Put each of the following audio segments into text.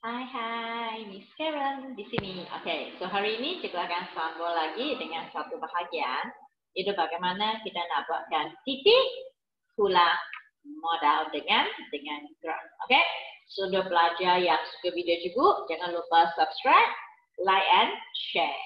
Hai, Miss Karen di sini. Okay, so hari ini cikgu akan sambung lagi dengan satu bahagian. Itu bagaimana kita nak buatkan titik pulang modal dengan graf. Okay, sudah belajar yang suka video cikgu, jangan lupa subscribe, like and share.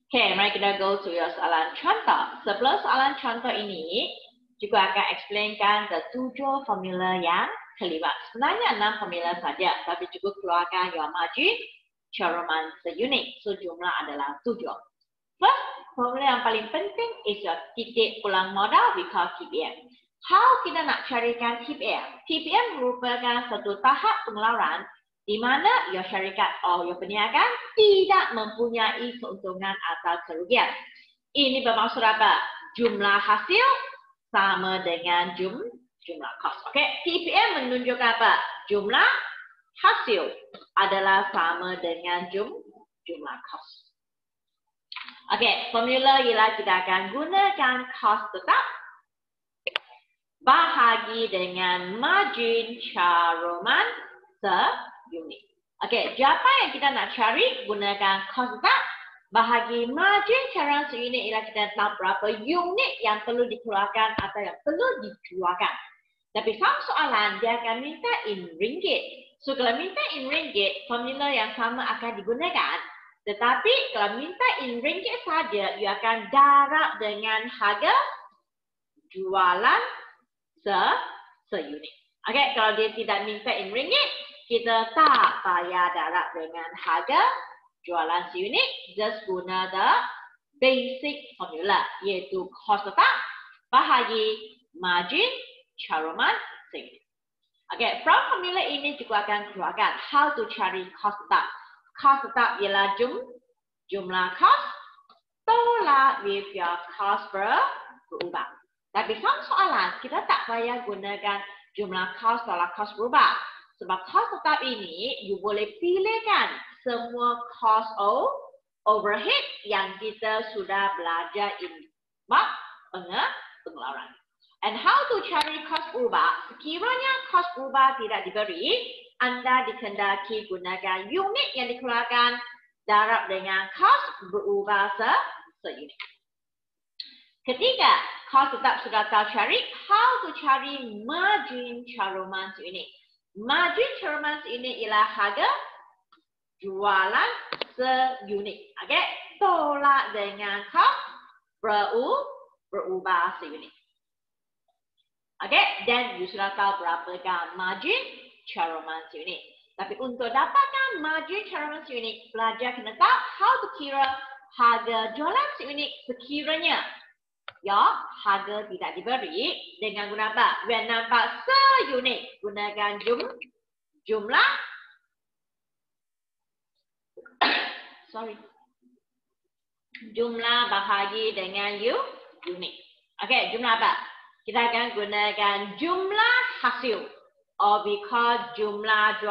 Okay, mari kita go to your soalan contoh. Sebelum soalan contoh ini, cikgu akan explainkan the 7 formula yang terlibat. Sebenarnya 6 formula saja, tapi cikgu keluarkan your margin, caruman seunit. So, jumlah adalah 7. First, formula yang paling penting is your titik pulang modal, we call TPM. How kita nak carikan TPM? TPM merupakan satu tahap pengeluaran di mana your syarikat atau your perniagaan tidak mempunyai keuntungan atau kerugian. Ini bermaksud apa? Jumlah hasil sama dengan jumlah kos. Okey, TPM menunjukkan apa? Jumlah hasil adalah sama dengan jumlah kos. Okey, formula ialah kita akan gunakan kos tetap bahagi dengan margin caruman seunit. Okey, jawapan yang kita nak cari gunakan kos tetap bahagi margin caruman seunit ialah kita tahu berapa unit yang perlu dikeluarkan atau yang perlu dijualkan. Tapi sama soalan, dia akan minta in ringgit. So, kalau minta in ringgit, formula yang sama akan digunakan. Tetapi, kalau minta in ringgit saja, you akan darab dengan harga jualan seunit. Okey, kalau dia tidak minta in ringgit, kita tak payah darab dengan harga jualan seunit. Just guna the basic formula, iaitu kos tetap bahagi margin caruman seunit. Okay, from formula ini juga akan keluarkan how to cari kos tetap. Kos tetap ialah jumlah kos tolak with your cost berubah. Tapi sama soalan, kita tak payah gunakan jumlah kos tolak kos berubah. Sebab kos tetap ini, you boleh pilihkan semua kos overhead yang kita sudah belajar in bab pengeluaran. And how to cari kos berubah? Sekiranya kos berubah tidak diberi, anda dikendaki gunakan unit yang dikeluarkan darab dengan kos berubah seunit. Ketiga, kos tetap sudah tahu cari, how to cari margin caruman seunit. Margin caruman seunit ialah harga jualan seunit. Okay, tolak dengan kos berubah seunit. Okay, dan you sudah tahu berapakah margin caruman seunit. Tapi untuk dapatkan margin caruman seunit, pelajar kena tahu how to kira harga jualan seunit sekiranya harga tidak diberi dengan guna apa? When nampak seunit, gunakan jumlah jumlah bahagi dengan unit. Okay, jumlah apa? Kita akan gunakan jumlah hasil, or we call jumlah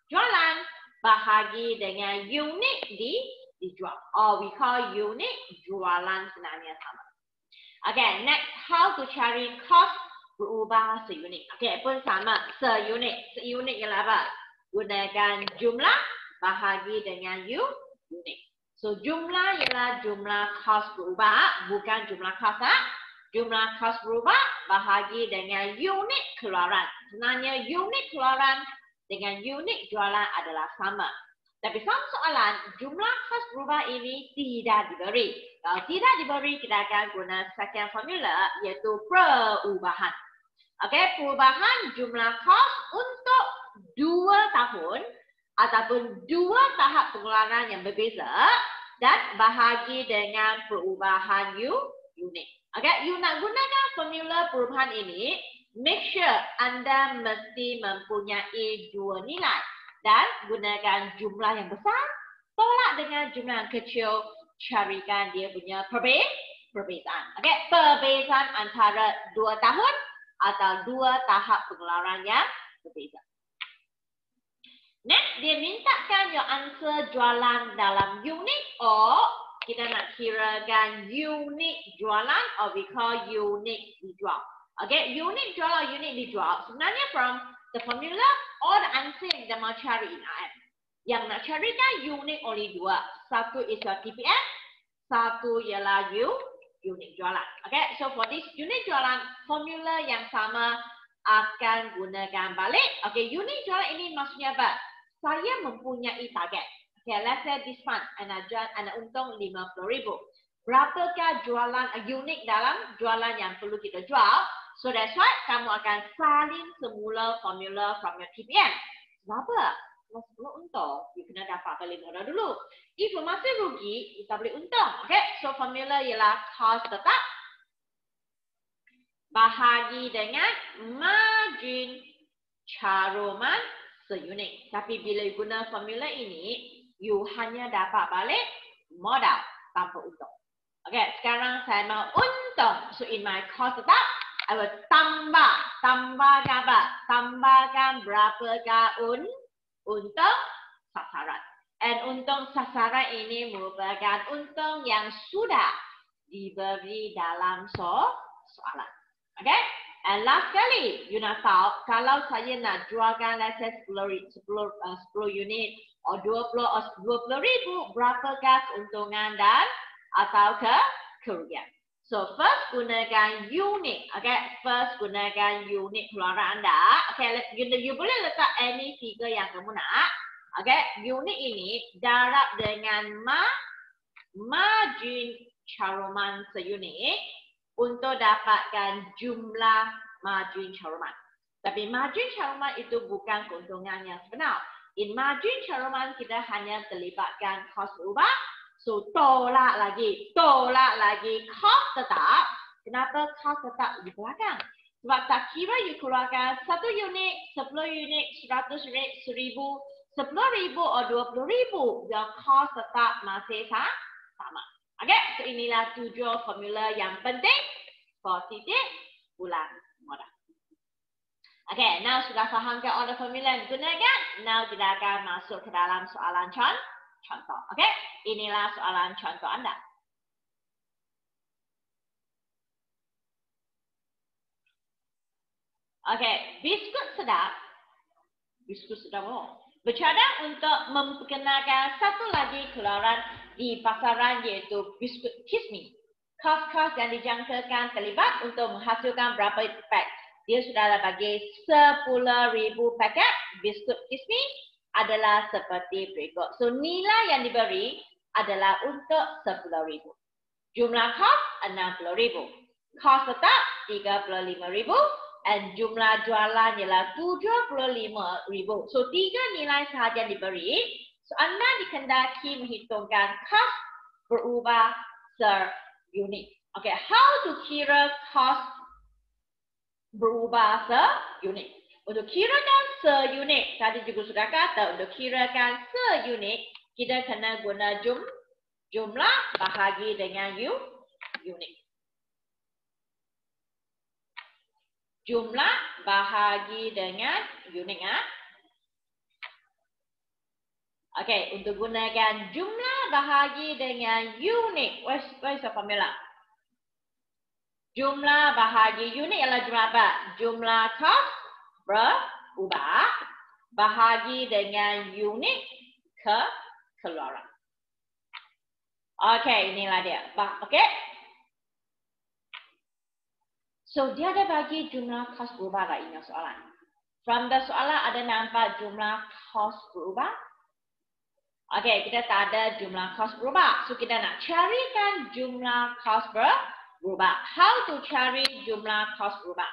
jualan bahagi dengan unit dijual, or we call unit jualan sebenarnya sama. Okay, next, how to cari kos berubah seunit. Okay, pun sama, seunit. Seunit ialah apa? Gunakan jumlah bahagi dengan unit. So, jumlah ialah jumlah kos berubah, bukan jumlah kos Jumlah kos berubah bahagi dengan unit keluaran. Sebenarnya unit keluaran dengan unit jualan adalah sama. Tapi sama soalan, jumlah kos berubah ini tidak diberi. Kalau tidak diberi, kita akan guna second formula, iaitu perubahan. Okey, perubahan jumlah kos untuk 2 tahun ataupun 2 tahap pengeluaran yang berbeza dan bahagi dengan perubahan unit. Okay, you nak gunakan formula perubahan ini, make sure anda mesti mempunyai 2 nilai dan gunakan jumlah yang besar, tolak dengan jumlah yang kecil, carikan dia punya perbezaan. Okay, perbezaan antara 2 tahun atau 2 tahap pengeluaran yang berbeza. Next, dia mintakan your answer jualan dalam unit or kita nak kirakan unit jualan, or we call unit dijual. Okay, unit jual or unit dijual. Sebenarnya from the formula or the answer yang kita mau cari in RM. Yang nak carikan unit only dua. Satu is your TPM, satu ialah unit jualan. Okay, so for this unit jualan, formula yang sama akan gunakan balik. Okay, unit jualan ini maksudnya apa? Saya mempunyai target. Okay, let's say this month, anak untung 50,000. Berapakah jualan unit dalam jualan yang perlu kita jual? So that's why kamu akan salin semula formula from your TPM. Kenapa? Kalau untung, you kena dapat balik modal dulu. If you masih rugi, kita boleh untung. Okay, so formula ialah cost tetap bahagi dengan margin caruman seunit. Tapi bila you guna formula ini, you hanya dapat balik modal tanpa untung. Okay, sekarang saya mau untung. So in my cost tetap, I will tambahkan apa? Tambahkan berapakah untung sasaran. And untung sasaran ini merupakan untung yang sudah diberi dalam soalan. Okay? And last kali, you nak tahu, kalau saya nak jualkan let's say 10 unit or 20,000, berapakah keuntungan dan atau kerugian. So first gunakan unit. Okay, first gunakan unit keluaran anda. Okay, you boleh letak any figure yang kamu nak. Okay, unit ini darab dengan margin caruman seunit untuk dapatkan jumlah margin caruman. Tapi margin caruman itu bukan keuntungan yang sebenar. In margin caruman kita hanya terlibatkan kos berubah. So tolak lagi cost tetap. Kenapa cost tetap di belakang? Sebab tak kira you keluarkan 1 unit, 10 unit, 100 unit, 1,000, 10,000 atau 20,000, your cost tetap masih sama. Okay, so inilah 7 formula yang penting for titik bulan modal. Okay, now sudah faham ke all the formula yang digunakan? Now kita akan masuk ke dalam soalan contoh. Okay, inilah soalan contoh anda. Okay, biskut sedap bercadang untuk memperkenalkan satu lagi keluaran di pasaran iaitu biskut Kismi. Kos-kos yang dijangkakan terlibat untuk menghasilkan berapa pack? Dia sudah bagi 10,000 paket biskut Kismi adalah seperti berikut. So nilai yang diberi adalah untuk 10,000. Jumlah kos 60,000. Kos tetap 35,000 dan jumlah jualan ialah 75,000. So 3 nilai sahaja yang diberi. So anda dikendaki menghitungkan kos berubah se-unit. Okay, how to kira kos berubah se-unit? Untuk kirakan se-unit, tadi juga sudah kata, untuk kirakan se-unit, kita kena guna jumlah bahagi dengan unit. Jumlah bahagi dengan unit. Okay, untuk gunakan jumlah bahagi dengan unit, where's the formula? Jumlah bahagi unit ialah jumlah apa? Jumlah kos berubah bahagi dengan unit keluaran. Okay, inilah dia. Okay. So dia ada bagi jumlah kos berubah tak ini soalan? From the soalan ada nampak jumlah kos berubah? Okay, kita tak ada jumlah kos berubah. So kita nak carikan jumlah kos berubah. How to cari jumlah kos berubah?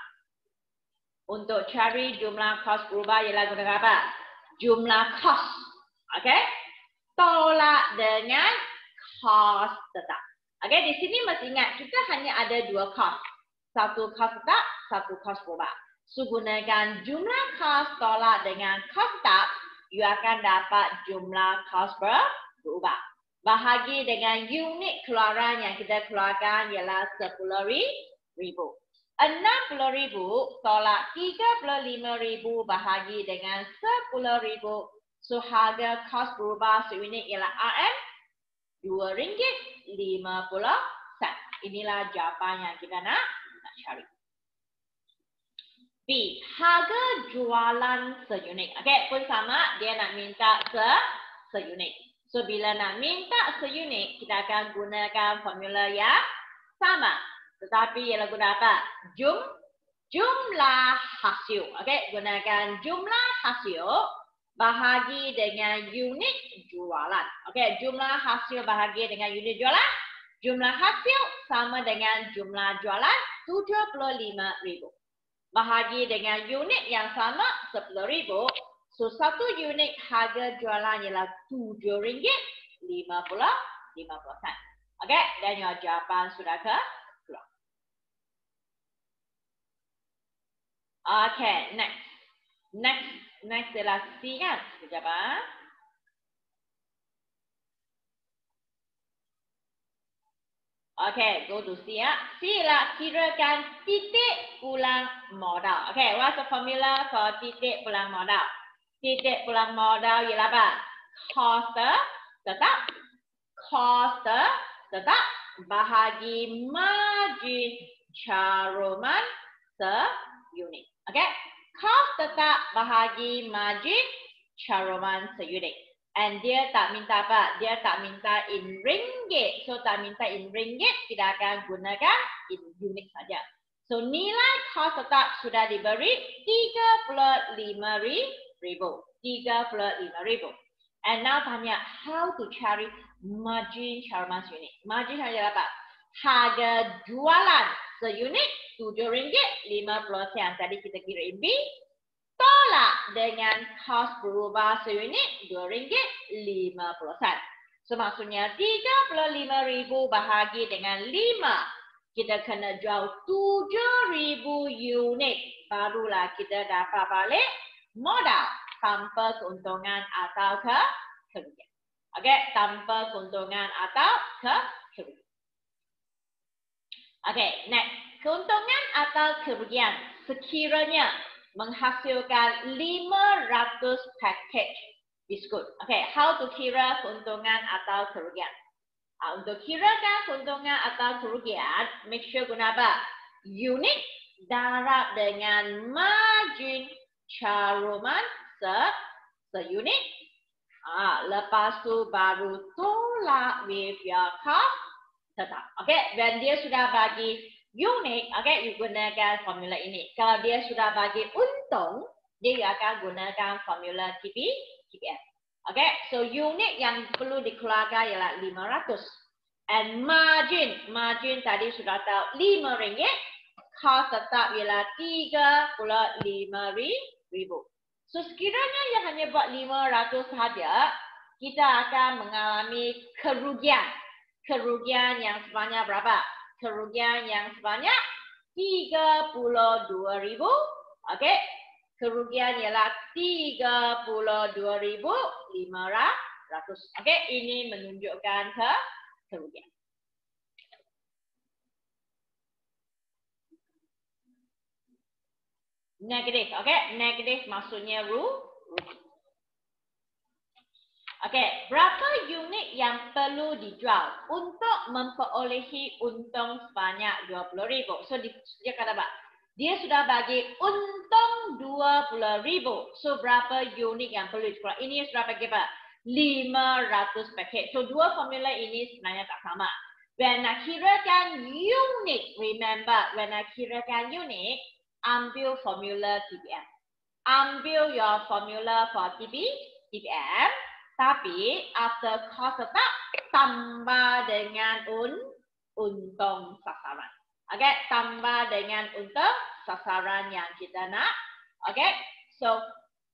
Untuk cari jumlah kos berubah ialah guna apa? Jumlah kos. Okay? Tolak dengan kos tetap. Okay, di sini mesti ingat kita hanya ada 2 kos. Satu kos tetap, satu kos berubah. So gunakan jumlah kos tolak dengan kos tetap, you akan dapat jumlah kos berubah. Bahagi dengan unit keluaran yang kita keluarkan ialah 10,000. 60,000 tolak 35,000 bahagi dengan 10,000. So harga kos berubah seunit ialah RM2.50. Inilah jawapan yang kita nak cari. B. Harga jualan seunit. Okey, pun sama, dia nak minta seunit. So, bila nak minta seunit, kita akan gunakan formula yang sama. Tetapi ialah guna apa? Jumlah hasil. Okey, gunakan jumlah hasil bahagi dengan unit jualan. Okey, jumlah hasil bahagi dengan unit jualan. Jumlah hasil sama dengan jumlah jualan 75,000. Bahagi dengan unit yang sama 10,000. So, satu unit harga jualan ialah RM7.55. Okey, dan your jawapan sudah keluar. Okey, next ialah C kan? Sekejap ah. Okay, go to C ya. C ialah kirakan titik pulang modal. Okay, what's the formula for titik pulang modal? Titik pulang modal ialah apa? Cost tetap bahagi margin caruman seunit. Okay, cost tetap bahagi margin caruman seunit. And dia tak minta apa? Dia tak minta in ringgit. So, tak minta in ringgit, kita akan gunakan in unit saja. So, nilai kos tetap sudah diberi 35,000. 35,000. And now tanya, how to cari margin caruman seunit? Margin adalah apa? Harga jualan seunit RM7.50. Tadi kita kira in B. Tolak dengan kos berubah seunit RM2.50. So, maksudnya 35,000 bahagi dengan 5. Kita kena jual 7,000 unit. Barulah kita dapat balik modal tanpa keuntungan atau kerugian. Okey, tanpa keuntungan atau kerugian. Okey, next. Keuntungan atau kerugian sekiranya menghasilkan 500 package biskut. Okay, how to kira keuntungan atau kerugian? Untuk kirakan keuntungan atau kerugian, make sure guna apa? Unit darab dengan margin caruman seunit. Lepas tu baru tolak with your cost tetap. Okay, dan dia sudah bagi unit, okay, you gunakan formula ini. Kalau dia sudah bagi untung, dia akan gunakan formula TPM. Okay, so unit yang perlu dikeluarkan ialah 500. And margin tadi sudah tahu RM5. Cost tetap ialah RM35,000. So, sekiranya yang hanya buat 500 sahaja, kita akan mengalami kerugian. Kerugian yang sebanyak berapa? Kerugian yang sebanyak 32,000. Okey. Kerugian ialah 32,500. Okey, ini menunjukkan kerugian. Negatif, okey? Negatif maksudnya rugi. Okey, berapa unit yang perlu dijual untuk memperolehi untung sebanyak 20,000? So, dia kata apa? Dia sudah bagi untung 20,000. So, berapa unit yang perlu dijual? Ini sudah bagi apa? 500 paket. So, dua formula ini sebenarnya tak sama. When nak kirakan unit, remember, when nak kirakan unit, ambil formula TPM. Ambil your formula for TPM. Tapi, after cost tetap, tambah dengan untung sasaran. Okay, tambah dengan untung sasaran yang kita nak. Okay, so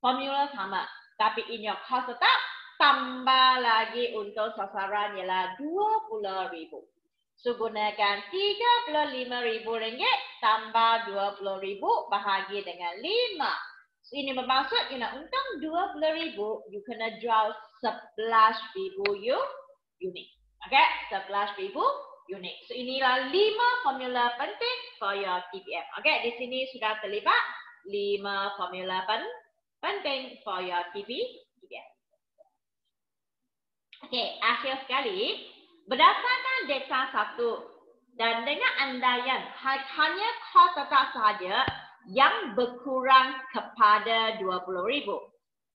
formula sama. Tapi in your cost tetap, tambah lagi untung sasaran ialah 20,000. So, gunakan RM35,000 tambah 20,000 bahagi dengan 5. So, ini bermaksud, you nak untung 20,000, you kena jual 11,000 unit. Okay, 11,000 unit. So, inilah 5 formula penting for your TPM. Okay, di sini sudah terlibat 5 formula penting for your TPM. Okay, akhir sekali, berdasarkan data 1 dan dengan andaian hanya kos tetap sahaja, yang berkurang kepada 20,000.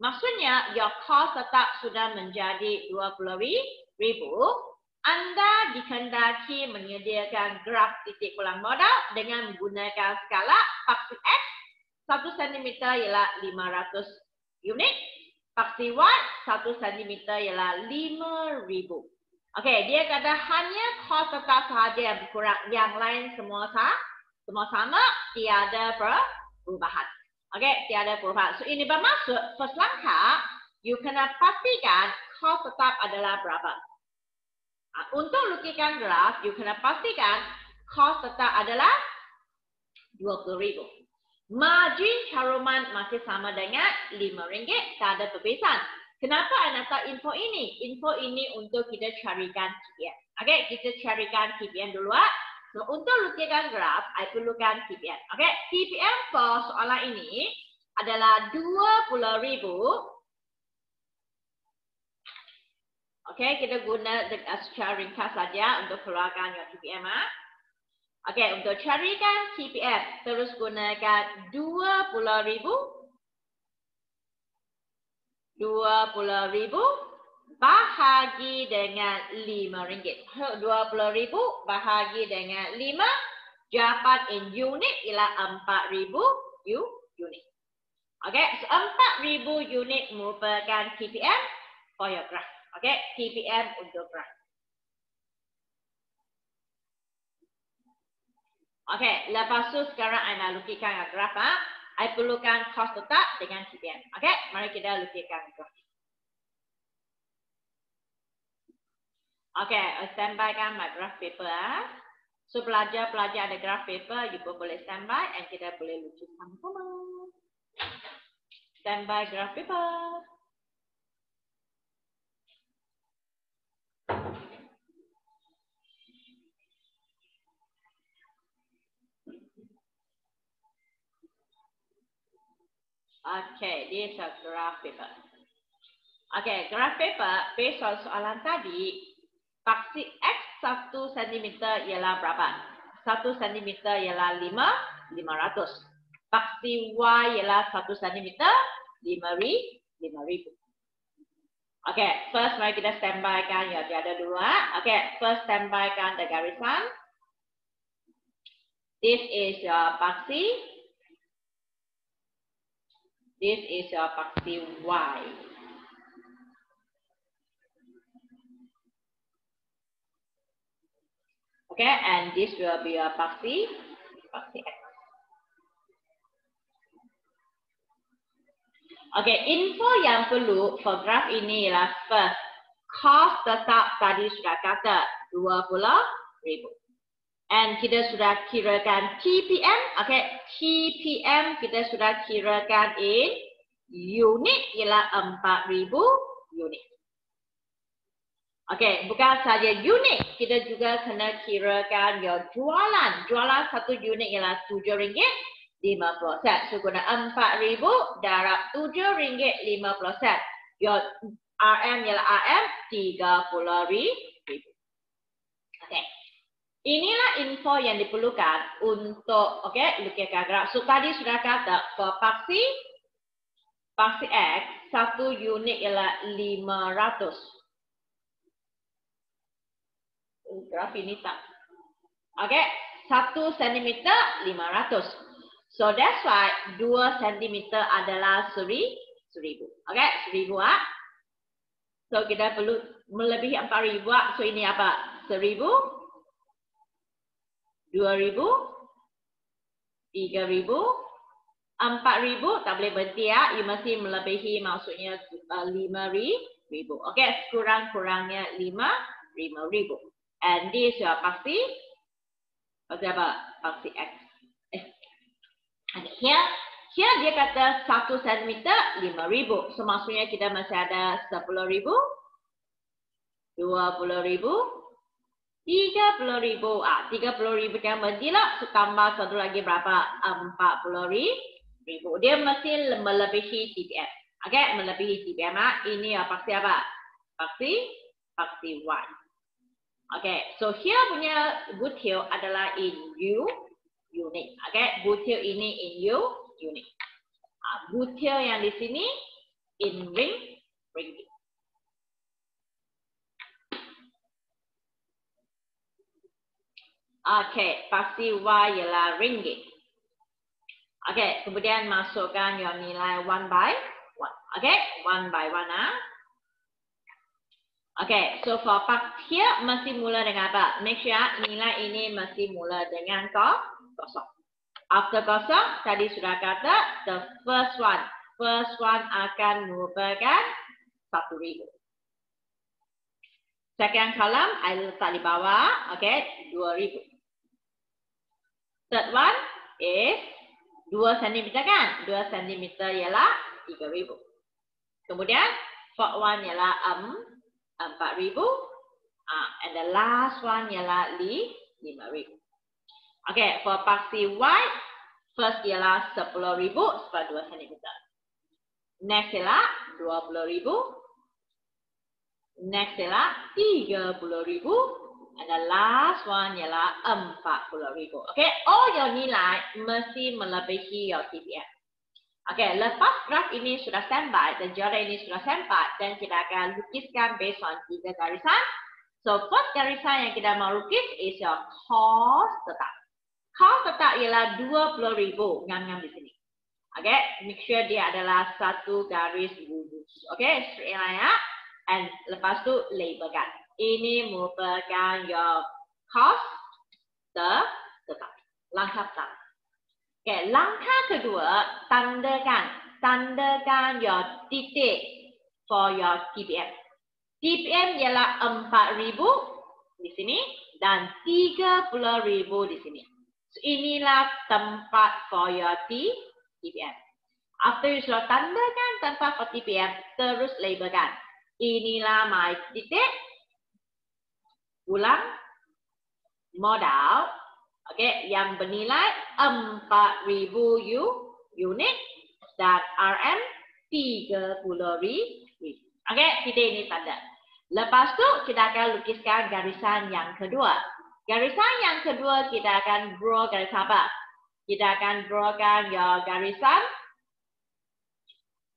Maksudnya, your cost tetap sudah menjadi 20,000. Anda dikendaki menyediakan graf titik pulang modal dengan menggunakan skala paksi X 1 cm ialah 500 unit, paksi Y 1 cm ialah 5,000. Okey, dia kata hanya kos tetap sahaja yang berkurang, yang lain semua sama, tiada perubahan. Okey, tiada perubahan. So ini bermaksud first langkah, you kena pastikan kos tetap adalah berapa. Untuk lukikan graf, you kena pastikan kos tetap adalah 20,000. Margin caruman masih sama dengan RM5, tak ada perbezaan. Kenapa anda tak info ini? Info ini untuk kita carikan KPM. Okey, kita carikan KPM dulu. So, untuk lukikan graf, I perlukan KPM. Okey, KPM for soalan ini adalah 20,000. Okey, kita guna secara ringkas saja untuk keluarkan your KPM. Okey, untuk carikan KPM, terus gunakan 20,000 bahagi dengan RM5. 20,000 bahagi dengan 5, jawapan in unit ialah 4,000 unit. Okey, so 4,000 unit merupakan KPM for your graph. Okey, KPM untuk graph. Okey, lepas tu sekarang anda lukikan graf. I perlukan kos tetap dengan KPM. Okey, mari kita lukikan graf. Okey, standbykan my graph paper. So pelajar-pelajar ada graph paper, you boleh standby and kita boleh lukis sama-sama. Standby graph paper. Okay, this is a graph paper. Okay, graph paper based on soalan tadi, paksi X 1 cm ialah berapa? 1 cm ialah 500. Paksi Y ialah 1 cm 5,000. Okay, first mari kita standbykan ya tiada dulu. Okay, first standbykan the garisan. This is your paksi. This is your paksi Y. Okay, and this will be your paksi X. Okay, info yang perlu for graf ini ialah first, cost tetap tadi sudah kata 20,000. And kita sudah kirakan TPM. Okay, TPM kita sudah kirakan in unit ialah 4,000 unit. Okay, bukan saja unit, kita juga kena kirakan your jualan. Jualan satu unit ialah RM7.50. So guna 4,000 darab RM7.50. Your RM ialah RM 30,000. Okay. Inilah info yang diperlukan untuk lukikan graf. So tadi sudah kata for paksi X 1 unit ialah 500. Graf ini tak. Okay, 1 cm 500. So that's why 2 cm adalah 1,000. Okay, 1,000 So kita perlu melebihi 4,000. So ini apa? 1,000. 2,000, 3,000, 4,000 tak boleh berhenti ya. You mesti melebihi maksudnya 5,000. Okey, kurang-kurangnya 5,000. And this ya paksi apa? Paksi X. Here dia kata 1 cm 5,000. So maksudnya kita masih ada 10,000, 20,000. 30,000. 30,000 yang berdilah. So tambah satu lagi berapa? 40,000. Dia mesti melebihi TPM. Okay, melebihi TPM. Ini paksi apa? Paksi Y. Okay, so here punya butil adalah in unit. Okay, butil ini in unit. Butil yang di sini in ringgit. Okay, pasti Y ialah ringgit. Okay, kemudian masukkan your nilai 1 by 1. Okay, 1 by 1 Okay, so for part here mesti mula dengan apa? Make sure nilai ini mesti mula dengan kosong. After kosong, tadi sudah kata the first one akan merupakan 1,000. Second column, I letak di bawah, okay, 2,000. Third one is 2 cm kan? 2 cm ialah 3,000. Kemudian, fourth one ialah 4,000. And the last one ialah 5,000. Okay, for paksi Y, first ialah 10,000 sebab 2 cm. Next ialah 20,000. Next ialah 30,000. And the last one ialah 40,000. Okay, all your nilai mesti melebihi your TPM. Okay, lepas graf ini sudah standby dan jara ini sudah standby, dan kita akan lukiskan based on 3 garisan. So, first garisan yang kita mau lukis is your cos tetap. Cos tetap ialah 20,000, ngam-ngam di sini. Okay, make sure dia adalah satu garis lurus. Okay, straight line ya. And lepas tu labelkan. Ini merupakan your cos tetap. Langkah pertama. Okay, langkah kedua, tandakan your titik for your TPM. TPM ialah 4,000 di sini dan 30,000 di sini. So, inilah tempat for your TPM. After you sudah tandakan tempat for TPM, terus labelkan. Inilah my titik, ulang, modal. Okay, yang bernilai 4,000 unit dan RM 30,000. Okay, titik ini tanda. Lepas tu kita akan lukiskan garisan yang kedua. Garisan yang kedua kita akan draw garisan apa? Kita akan drawkan your garisan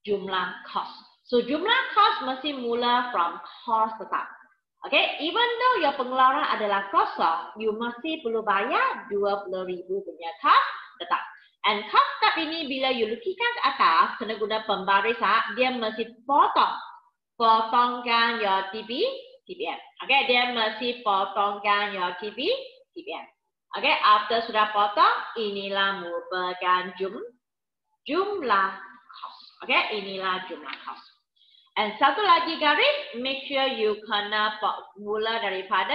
jumlah cost. So jumlah cost mesti mula from cost tetap. Okay, even though your pengeluaran adalah kosong, you masih perlu bayar 20,000 punya cost tetap. And cost tetap ini bila you lukiskan ke atas, kena guna pembarisan, dia mesti potongkan your TPM. Okay, dia mesti potongkan your TPM. Okay, after sudah potong, inilah merupakan jumlah cost. Okay, inilah jumlah cost. And satu lagi garis, make sure you kena mula daripada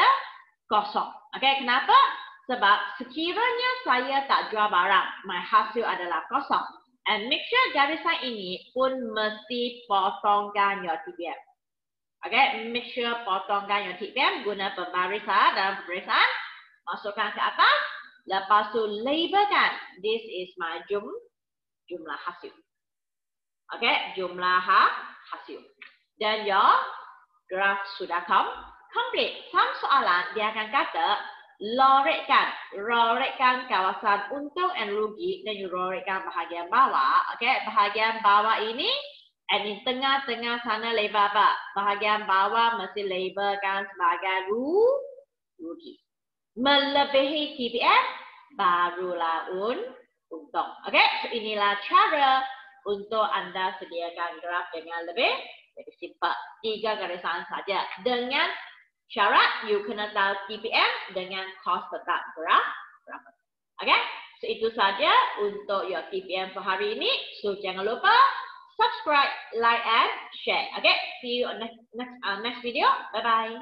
kosong. Okay, kenapa? Sebab sekiranya saya tak jual barang, my hasil adalah kosong. And make sure garisan ini pun mesti potongkan your TPM. Okay, make sure potongkan your TPM guna pembarisan dan pembarisan. Masukkan ke atas. Lepas tu labelkan. This is my jumlah hasil. Okay, jumlah hasil. Dan your graph sudah complete. Some soalan dia akan kata lorekkan kawasan untung and rugi dan you lorekkan bahagian bawah. Okay, bahagian bawah ini and di tengah-tengah sana label apa? Bahagian bawah mesti labelkan sebagai rugi. Melebihi TPM barulah untung. Okay, so inilah cara untuk anda sediakan graf dengan lebih simple. 3 garisan saja. Dengan syarat you kena tahu TPM dengan cost tetap berapa. Okay, so itu saja untuk your TPM for hari ini. So jangan lupa subscribe, like and share. Okay, see you on next video. Bye bye.